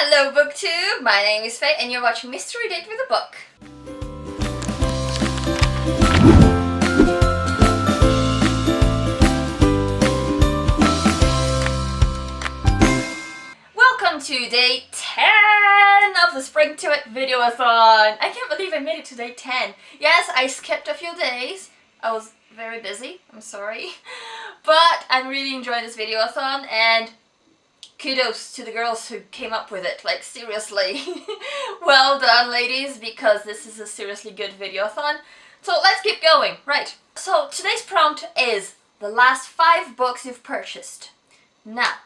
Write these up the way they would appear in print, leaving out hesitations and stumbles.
Hello BookTube, my name is Faye and you're watching Mystery Date with a Book. Welcome to day 10 of the Spring to It Videoathon. I can't believe I made it to day 10. Yes, I skipped a few days. I was very busy, I'm sorry. But I'm really enjoying this videoathon and kudos to the girls who came up with it, like seriously. Well done ladies, because this is a seriously good videoathon. So let's keep going. Right, so today's prompt is the last 5 books you've purchased. Now,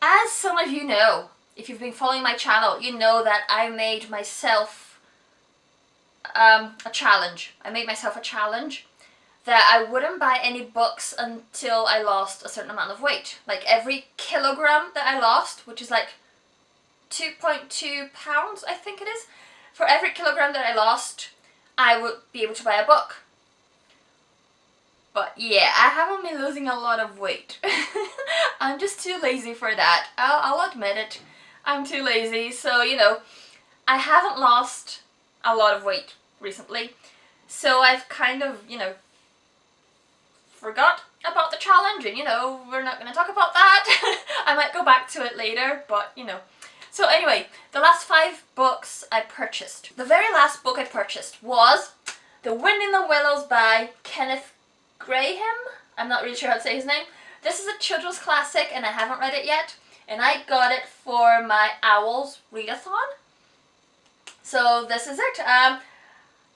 as some of you know, if you've been following my channel, you know that I made myself a challenge. I made myself a challenge that I wouldn't buy any books until I lost a certain amount of weight. Like every kilogram that I lost, which is like 2.2 pounds, I think it is. For every kilogram that I lost, I would be able to buy a book. But yeah, I haven't been losing a lot of weight. I'm just too lazy for that. I'll admit it. I'm too lazy. So, you know, I haven't lost a lot of weight recently. So I've kind of, you know, forgot about the challenge, and you know, we're not going to talk about that. I might go back to it later, but you know. So anyway, the last 5 books I purchased. The very last book I purchased was The Wind in the Willows by Kenneth Graham. I'm not really sure how to say his name. This is a children's classic and I haven't read it yet, and I got it for my Owls readathon. So this is it.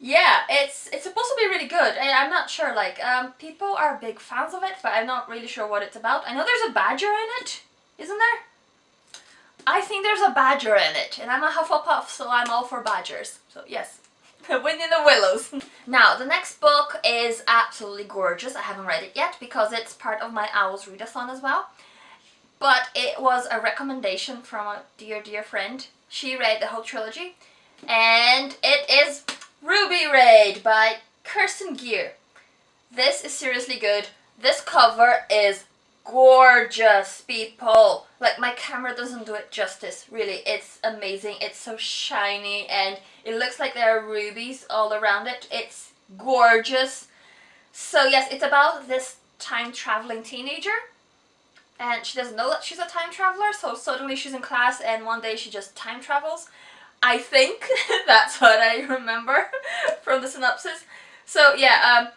Yeah, it's supposed to be really good. I'm not sure, like, people are big fans of it, but I'm not really sure what it's about. I know there's a badger in it, isn't there? I think there's a badger in it, and I'm a Hufflepuff, so I'm all for badgers. So yes, Wind in the Willows. Now, the next book is absolutely gorgeous. I haven't read it yet because it's part of my Owls readathon as well. But it was a recommendation from a dear friend. She read the whole trilogy, and it is Ruby Raid by Kirsten Gear. This is seriously good. This cover is gorgeous, people. Like, my camera doesn't do it justice, really. It's amazing. It's so shiny and it looks like there are rubies all around it. It's gorgeous. So yes, it's about this time-traveling teenager, and she doesn't know that she's a time traveler, so suddenly she's in class and one day she just time travels. I think that's what I remember from the synopsis. So yeah,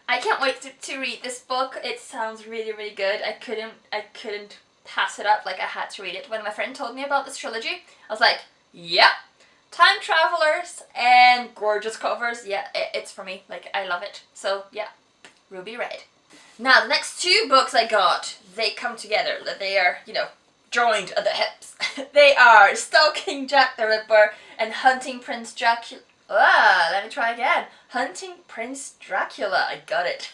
I can't wait to read this book. It sounds really good. I couldn't pass it up. Like, I had to read it. When my friend told me about this trilogy, I was like, yep, time travelers and gorgeous covers. Yeah, it's for me. Like, I love it. So yeah, Ruby Red. Now the next 2 books I got, they come together. They are, you know, joined at the hips. They are Stalking Jack the Ripper and Hunting Prince Dracula. Let me try again. Hunting Prince Dracula. I got it.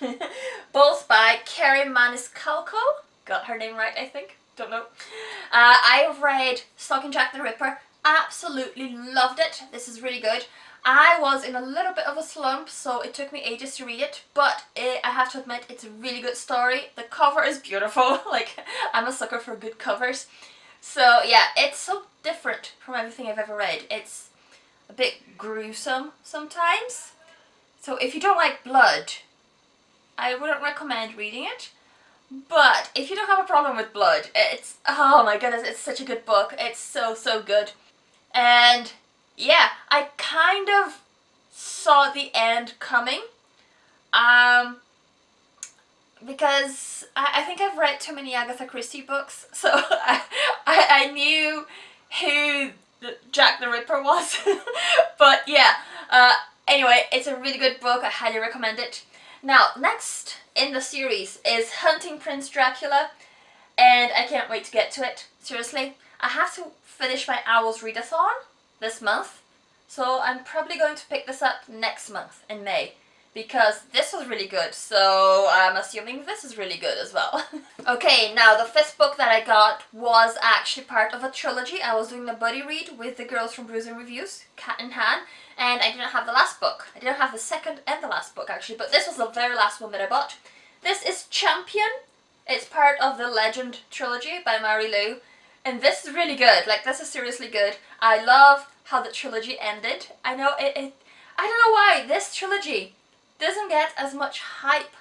Both by Carrie Maniscalco. Got her name right, I think. Don't know. I've read Stalking Jack the Ripper. Absolutely loved it. This is really good. I was in a little bit of a slump, so it took me ages to read it, but I have to admit, it's a really good story. The cover is beautiful. Like, I'm a sucker for good covers. So yeah, it's so different from everything I've ever read. It's a bit gruesome sometimes. So if you don't like blood, I wouldn't recommend reading it. But if you don't have a problem with blood, it's, oh my goodness, it's such a good book. It's so good. And yeah, I kind of saw the end coming, because I think I've read too many Agatha Christie books, so I knew who Jack the Ripper was. But yeah, anyway, it's a really good book. I highly recommend it. Now, next in the series is Hunting Prince Dracula, and I can't wait to get to it. Seriously, I have to finish my Owls readathon this month, so I'm probably going to pick this up next month in May, because this was really good, so I'm assuming this is really good as well. Okay, now the 5th book that I got was actually part of a trilogy. I was doing a buddy read with the girls from Brews and Reviews, Cat in Hand, and I didn't have the last book. I didn't have the second and the last book actually, but this was the very last one that I bought. This is Champion. It's part of the Legend trilogy by Mary Lou, And this is really good. Like, this is seriously good. I love how the trilogy ended. I know I don't know why this trilogy doesn't get as much hype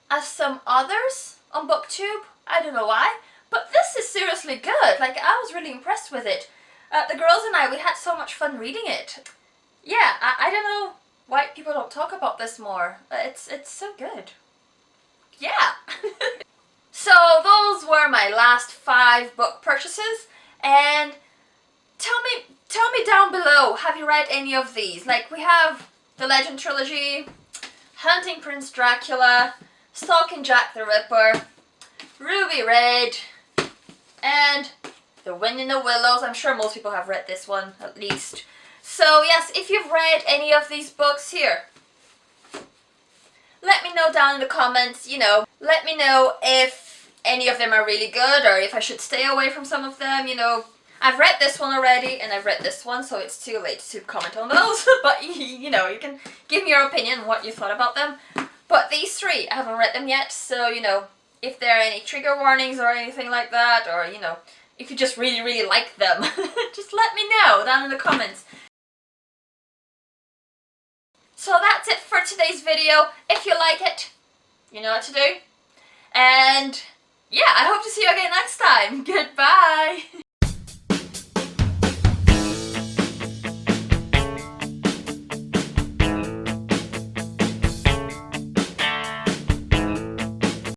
as some others on BookTube. I don't know why. But this is seriously good. Like, I was really impressed with it. The girls and I, we had so much fun reading it. Yeah, I don't know why people don't talk about this more. It's so good. Yeah. So those were my last 5 book purchases, and tell me down below, have you read any of these? Like, we have the Legend trilogy, Hunting Prince Dracula, Stalking Jack the Ripper, Ruby Red, and The Wind in the Willows. I'm sure most people have read this one, at least. So yes, if you've read any of these books here, let me know down in the comments, you know. Let me know if any of them are really good or if I should stay away from some of them, you know. I've read this one already and I've read this one, so it's too late to comment on those. But, you know, you can give me your opinion on what you thought about them. But these 3, I haven't read them yet, so, you know, if there are any trigger warnings or anything like that, or, you know, if you just really, really like them, just let me know down in the comments. So that's it for today's video. If you like it, you know what to do. And yeah, I hope to see you again next time. Goodbye!